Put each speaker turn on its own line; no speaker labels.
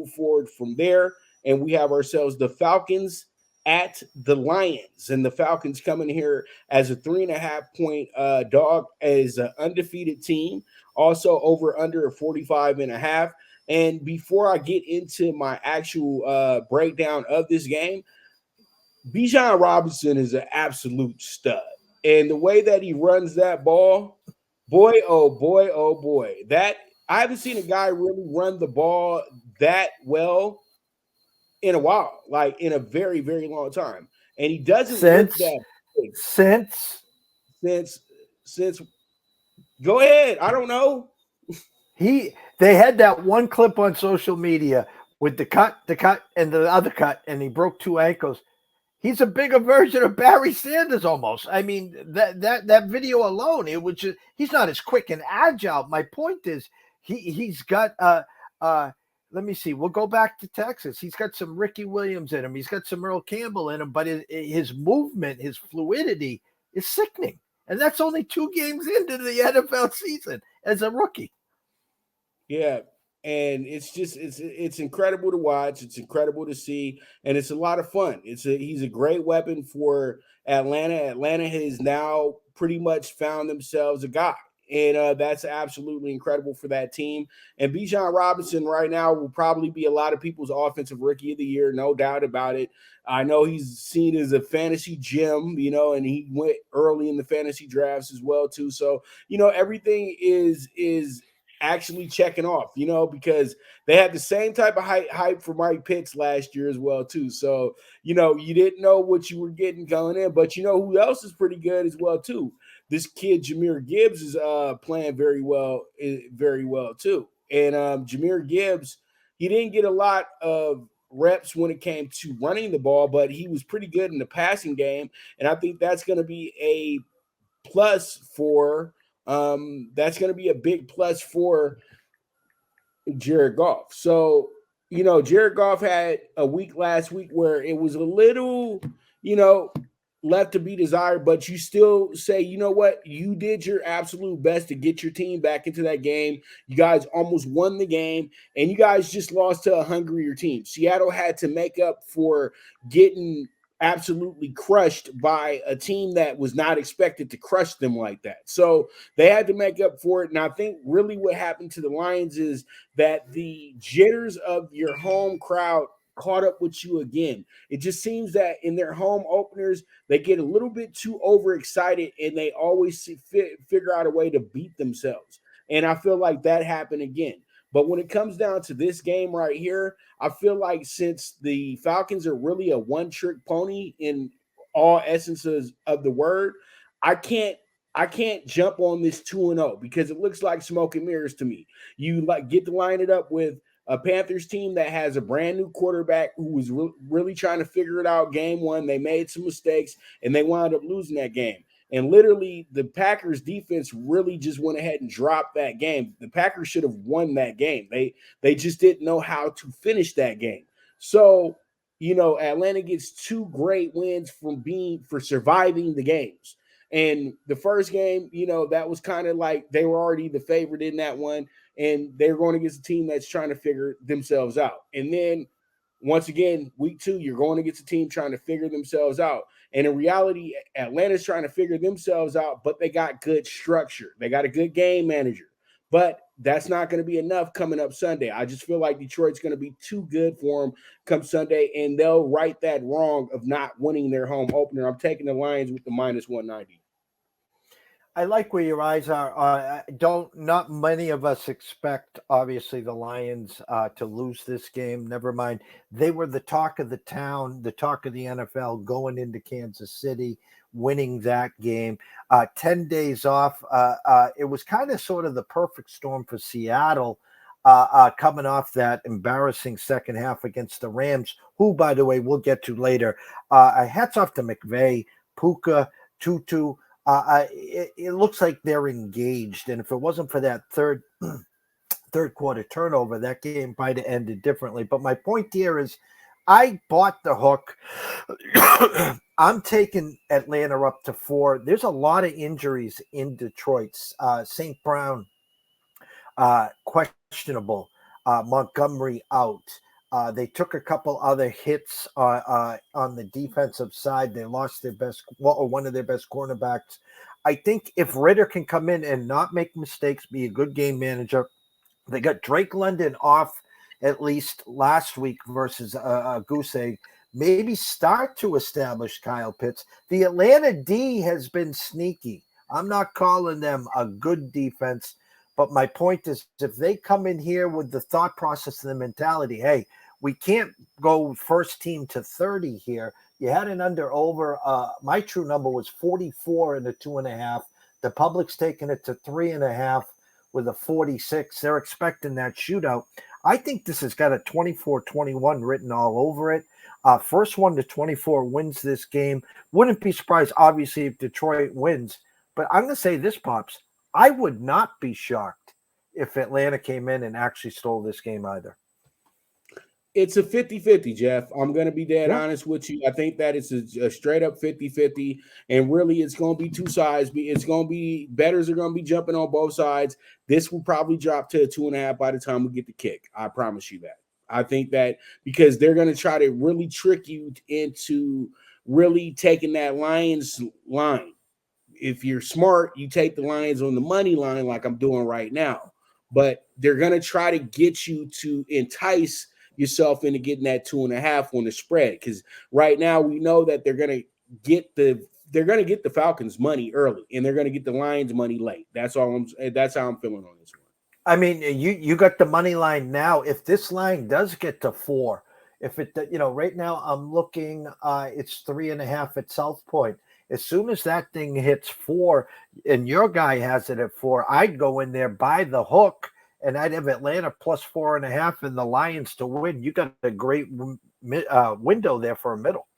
move forward from there. And we have ourselves the Falcons at the Lions. And the Falcons coming here as a 3.5 point dog, as an undefeated team. Also over under a 45.5. And before I get into my actual breakdown of this game, Bijan Robinson is an absolute stud. And the way that he runs that ball, boy, oh boy, oh boy. That I haven't seen a guy really run the ball that well in a while, like in a very, very long time. And he doesn't look
Since
that big
since
since since go ahead. I don't know.
he they had that one clip on social media with the cut, and the other cut, and he broke two ankles. He's a bigger version of Barry Sanders almost. I mean, that video alone, it was just, he's not as quick and agile. My point is he's got let me see. We'll go back to Texas. He's got some Ricky Williams in him. He's got some Earl Campbell in him, but his movement, his fluidity is sickening. And that's only 2 games into the NFL season as a rookie.
Yeah. And it's just it's incredible to watch. It's incredible to see, and it's a lot of fun. He's a great weapon for Atlanta. Atlanta has now pretty much found themselves a guy, and that's absolutely incredible for that team. And Bijan Robinson right now will probably be a lot of people's offensive rookie of the year, no doubt about it. I know he's seen as a fantasy gem, and he went early in the fantasy drafts as well too. So everything is actually checking off, because they had the same type of hype for Mike Pitts last year as well too. So, you didn't know what you were getting going in, but who else is pretty good as well too? This kid Jameer Gibbs is playing very well too. And Jameer Gibbs, he didn't get a lot of reps when it came to running the ball, but he was pretty good in the passing game, and I think that's going to be a plus for that's going to be a big plus for Jared Goff. So, Jared Goff had a week last week where it was a little, you know, left to be desired, but you still say, you know what, you did your absolute best to get your team back into that game. You guys almost won the game, and you guys just lost to a hungrier team. Seattle had to make up for getting absolutely crushed by a team that was not expected to crush them like that. So they had to make up for it. And I think really what happened to the Lions is that the jitters of your home crowd caught up with you again. It just seems that in their home openers, they get a little bit too overexcited, and they always figure out a way to beat themselves. And I feel like that happened again. But when it comes down to this game right here, I feel like since the Falcons are really a one-trick pony in all essences of the word, I can't I can't jump on this 2-0 because it looks like smoke and mirrors to me. You like get to line it up with a Panthers team that has a brand new quarterback who was really trying to figure it out game one. They made some mistakes and they wound up losing that game. And literally, the Packers defense really just went ahead and dropped that game. The Packers should have won that game. They just didn't know how to finish that game. So, Atlanta gets two great wins for surviving the games. And the first game, that was kind of like they were already the favorite in that one, and they're going against a team that's trying to figure themselves out. And then once again, week two, you're going against a team trying to figure themselves out. And in reality, Atlanta's trying to figure themselves out, but they got good structure. They got a good game manager. But that's not going to be enough coming up Sunday. I just feel like Detroit's going to be too good for them come Sunday, and they'll right that wrong of not winning their home opener. I'm taking the Lions with the minus 190.
I like where your eyes are. Don't not many of us expect, obviously, the Lions to lose this game. Never mind, they were the talk of the town, the talk of the NFL going into Kansas City, winning that game. 10 days off. It was kind of sort of the perfect storm for Seattle. Coming off that embarrassing second half against the Rams, who, by the way, we'll get to later. Hats off to McVay, Puka, Tutu. It looks like they're engaged, and if it wasn't for that third quarter turnover, that game might have ended differently. But my point here is, I bought the hook. I'm taking Atlanta up to 4. There's a lot of injuries in Detroit. St. Brown questionable. Montgomery out. They took a couple other hits on the defensive side. They lost one of their best cornerbacks. I think if Ritter can come in and not make mistakes, be a good game manager. They got Drake London off at least last week versus Goose Egg. Maybe start to establish Kyle Pitts. The Atlanta D has been sneaky. I'm not calling them a good defense, but my point is if they come in here with the thought process and the mentality, hey, we can't go first team to 30 here. You had an over. My true number was 44 and a 2.5. The public's taking it to 3.5 with a 46. They're expecting that shootout. I think this has got a 24-21 written all over it. First one to 24 wins this game. Wouldn't be surprised, obviously, if Detroit wins. But I'm going to say this, Pops. I would not be shocked if Atlanta came in and actually stole this game either.
It's a 50-50, Jeff. I'm going to be dead honest with you. I think that it's a straight up 50-50. And really, it's going to be two sides. It's going to be bettors are going to be jumping on both sides. This will probably drop to a 2.5 by the time we get the kick. I promise you that. I think that because they're going to try to really trick you into really taking that Lions line. If you're smart, you take the Lions on the money line like I'm doing right now. But they're going to try to get you to entice yourself into getting that 2.5 on the spread. Because right now we know that they're going to get the Falcons money early and they're going to get the Lions money late. That's how I'm feeling on this one.
I mean, you got the money line now. If this line does get to 4, if it, right now I'm looking, it's 3.5 at South Point. As soon as that thing hits 4 and your guy has it at 4, I'd go in there by the hook and I'd have Atlanta plus 4.5 and the Lions to win. You got a great window there for a middle.